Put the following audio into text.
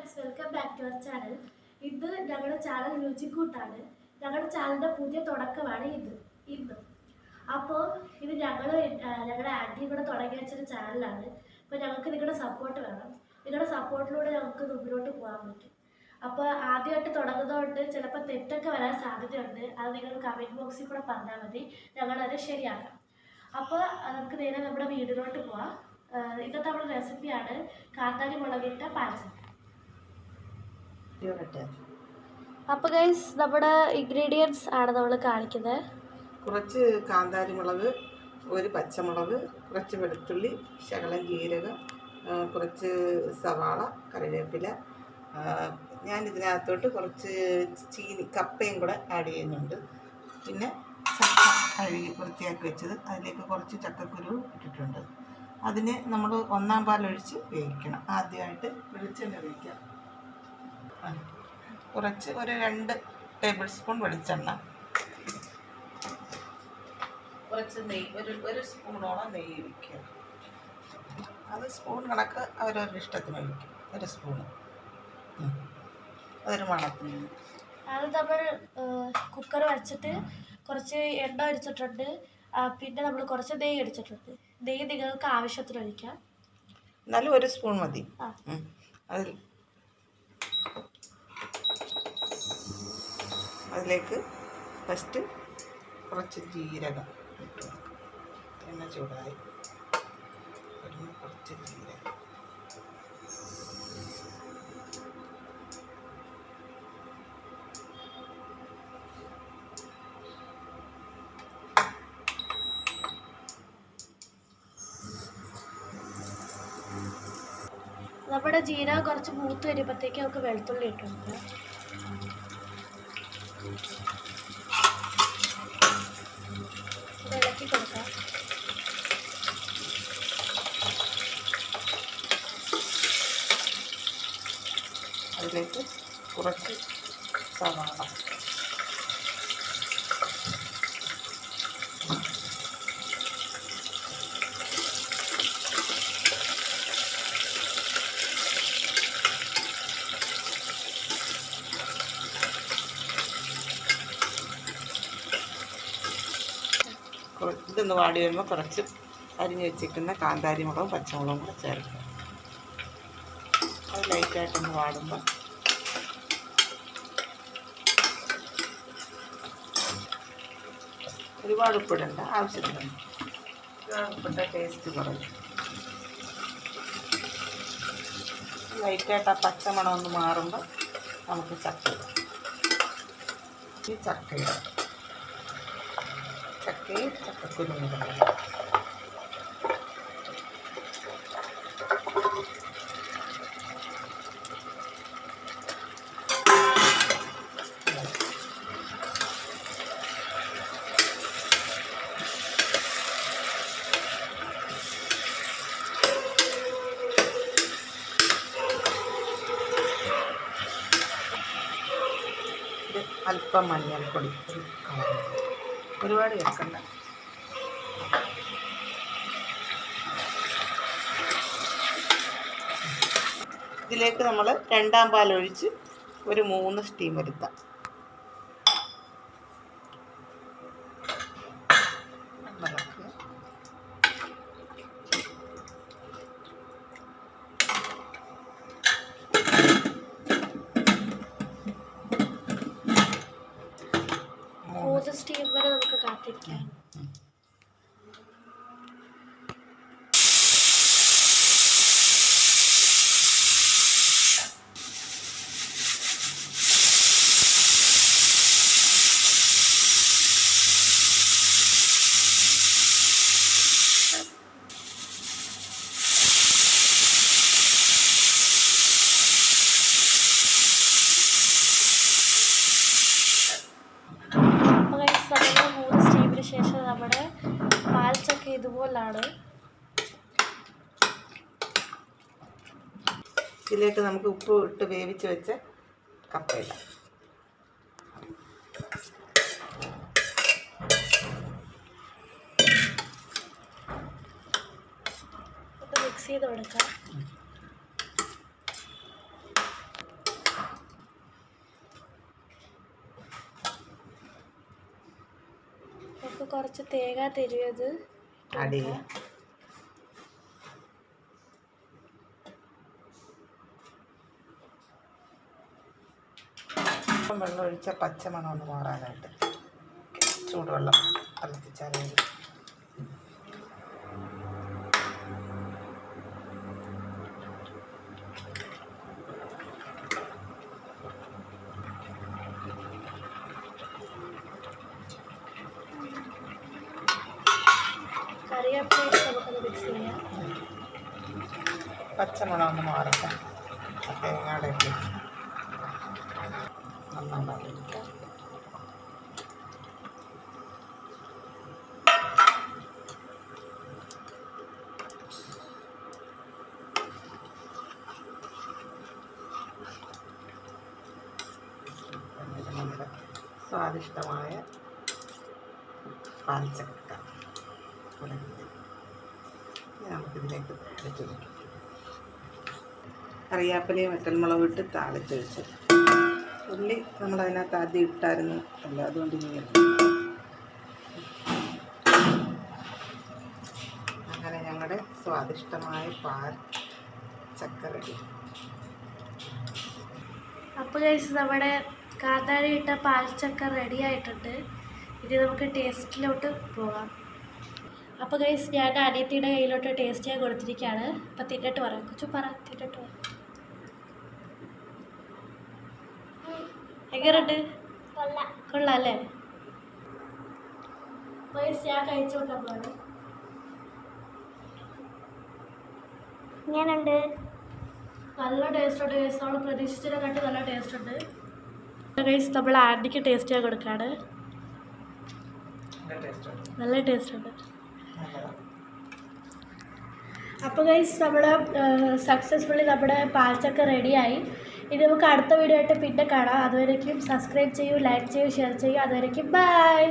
Friends, welcome back to our channel. ഇത് ഞങ്ങളുടെ channel രുചിക്കൂട്ടാണ്. ഞങ്ങളുടെ ചാനലിൻ്റെ പുതിയ തുടക്കമാണ് ഇന്ന്. അപ്പോൾ ഇത് ഞങ്ങളുടെ ആൻറ്റി കൂടെ തുടങ്ങി വെച്ചൊരു ചാനലാണ്. അപ്പോൾ ഞങ്ങൾക്ക് നിങ്ങളുടെ സപ്പോർട്ട് വേണം. നിങ്ങളുടെ സപ്പോർട്ടിലൂടെ ഞങ്ങൾക്ക് മുമ്പിലോട്ട് പോകാൻ പറ്റും. അപ്പോൾ ആദ്യമായിട്ട് തുടങ്ങുന്നതുകൊണ്ട് ചിലപ്പോൾ തെറ്റൊക്കെ വരാൻ സാധ്യതയുണ്ട്. അത് നിങ്ങൾ കമൻറ്റ് ബോക്സിൽ കൂടെ പറഞ്ഞാൽ മതി, ഞങ്ങളത് ശരിയാക്കാം. അപ്പോൾ നമുക്ക് നേരെ നമ്മുടെ വീടിലോട്ട് പോവാം. ഇന്നത്തെ നമ്മുടെ റെസിപ്പിയാണ് കാന്താരി മുളകിട്ട പാചകം. അപ്പോൾ ഗൈസ്, നമ്മുടെ ഇൻഗ്രീഡിയൻസ് ആണ് നമ്മൾ കാണിക്കുന്നത്. കുറച്ച് കാന്താരി മുളക്, ഒരു പച്ചമുളക്, കുറച്ച് വെളുത്തുള്ളി, ശകലം ജീരകം, കുറച്ച് സവാള, കറിവേപ്പില. ഞാൻ ഇതിനകത്തോട്ട് കുറച്ച് കപ്പയും കൂടെ ആഡ് ചെയ്യുന്നുണ്ട്. പിന്നെ ചക്ക കഴുകി വൃത്തിയാക്കി വെച്ചത്, അതിലേക്ക് കുറച്ച് ചക്കക്കുരു ഇട്ടിട്ടുണ്ട്. അതിന് നമ്മൾ ഒന്നാം പാലൊഴിച്ച് വേവിക്കണം. ആദ്യമായിട്ട് വെളിച്ചെണ്ണ ഒഴിക്കാം. കുറച്ച് ഒരു 2 ടേബിൾ സ്പൂൺ വെളിച്ചെണ്ണ, കുറച്ച് നെയ്യ്, ഒരു സ്പൂണോളം നെയ്യ് ഒഴിക്കുക. അത് സ്പൂൺ കണക്ക് അവരവരുടെ ഇഷ്ടത്തിന് ഒഴിക്കും. 1 സ്പൂണ്. അതൊരു മണത്തിന്. അത് നമ്മൾ കുക്കർ വെച്ചിട്ട് കുറച്ച് എണ്ണ ഒഴിച്ചിട്ടുണ്ട്. പിന്നെ നമ്മൾ കുറച്ച് നെയ്യ് ഒഴിച്ചിട്ടുണ്ട്. നെയ്യ് നിങ്ങൾക്ക് ആവശ്യത്തിന് ഒഴിക്കാം. എന്നാലും 1 സ്പൂൺ മതി. അതിലേക്ക് ഫസ്റ്റ് കുറച്ച് ജീരകം ഇട്ട് കൊടുക്കും. എണ്ണ ചൂടായി കുറച്ച് ജീരകം, നമ്മുടെ ജീരകം കുറച്ച് മൂത്ത് വരുമ്പോഴത്തേക്ക് നമുക്ക് വെളുത്തുള്ളി ഇട്ടുണ്ട്. ഇളക്കി കൊടുക്കാം. അതിലേക്ക് കുറച്ച് സവാള, ഇതൊന്ന് വാടി വരുമ്പോൾ കുറച്ച് അരിഞ്ഞ് വെച്ചിരിക്കുന്ന കാന്താരി മുളകും പച്ചമുളകും കൂടെ ചേർക്കുക. അത് ലൈറ്റായിട്ടൊന്ന് വാടുമ്പോൾ ഒരുപാട് ഉപ്പിടണ്ട, ആവശ്യത്തിന്. ഉപ്പിട്ട ടേസ്റ്റ് കുറയും. ലൈറ്റായിട്ട് ആ പച്ചമണം ഒന്ന് മാറുമ്പോൾ നമുക്ക് ചക്ക ഇടാം. ഈ ചക്കയിടാം. ചക്കയും ചക്കക്കുരുവും ഇടാം. അല്പം മഞ്ഞൾപ്പൊടി, ഒരു കളർ, ഒരുപാട് ചേർക്കണ്ട. ഇതിലേക്ക് നമ്മൾ 2ാം പാലൊഴിച്ച് ഒരു 3 സ്റ്റീം വരുത്താം. സ്റ്റീം വരെ നമുക്ക് കാത്തിരിക്കാം. ശേഷം നമ്മുടെ പാൽച്ചക്ക ഇതുപോലാണ്. ഇതിലേക്ക് നമുക്ക് ഉപ്പ് ഇട്ട് വേവിച്ച് വെച്ച കപ്പയില. മിക്സ് ചെയ്ത് കൊടുക്കാം. കുറച്ച് തേങ്ങ തിരിയത് അടി വെള്ളം ഒഴിച്ച പച്ചമണം ഒന്ന് മാറാനായിട്ട് ചൂടുവെള്ളം തിളപ്പിച്ചാൽ മതി. കറിവേപ്പില നമുക്കത് മിക്സ് ചെയ്യാം. പച്ചമണം ഒന്ന് മാറട്ടെ. തേങ്ങയുടെ ഒക്കെ നന്നായി നമ്മുടെ സ്വാദിഷ്ടമായ പാൽച്ചക്ക നമുക്കിതിലേക്ക് വെച്ച് വയ്ക്കാം. കറിവേപ്പിലയും വറ്റൽമുളകും ഇട്ട് താളിച്ചൊഴിച്ച് ഉള്ളി നമ്മളതിനകത്ത് ആദ്യം ഇട്ടായിരുന്നു അല്ല, അതുകൊണ്ട് ഇങ്ങനെ അങ്ങനെ ഞങ്ങളുടെ സ്വാദിഷ്ടമായ പാൽ ചക്ക റെഡി. അപ്പോൾ ഗൈസ് നമ്മുടെ കാന്താരി ഇട്ട പാൽച്ചക്ക റെഡി ആയിട്ടുണ്ട്. ഇനി നമുക്ക് ടേസ്റ്റിലോട്ട് പോകാം. അപ്പോൾ ഗൈസ് ഞാൻ അനിയത്തിയുടെ കയ്യിലോട്ട് ടേസ്റ്റ് ചെയ്യാൻ കൊടുത്തിരിക്കുകയാണ്. അപ്പം തിന്നിട്ട് പറയാം. കൊച്ചു പറ, തിന്നിട്ട് പറയാം. എങ്ങനെയുണ്ട്? കൊള്ളാം അല്ലേ? ഗൈസ് ഞാൻ കഴിച്ചു നോക്കാൻ പോവാണ്. ഇങ്ങനെയുണ്ട്. നല്ല ടേസ്റ്റ് ഉണ്ട് ഗൈസ്. നമ്മൾ പ്രതീക്ഷിച്ചതിനെക്കാട്ടി നല്ല ടേസ്റ്റ് ഉണ്ട് ഗൈസ്. നമ്മൾ ആൻറ്റിക്ക് ടേസ്റ്റ് ചെയ്യാൻ കൊടുക്കുകയാണ്. നല്ല ടേസ്റ്റ് ഉണ്ട്. അപ്പോൾ ഗൈസ് നമ്മുടെ സക്സസ്ഫുള്ളി നമ്മുടെ പാൽച്ചക്ക റെഡിയായി. ഇനി നമുക്ക് അടുത്ത വീഡിയോ ആയിട്ട് പിന്നെ കാണാം. അതുവരേക്കും സബ്സ്ക്രൈബ് ചെയ്യൂ, ലൈക്ക് ചെയ്യൂ, ഷെയർ ചെയ്യൂ. അതുവരേക്കും ബൈ.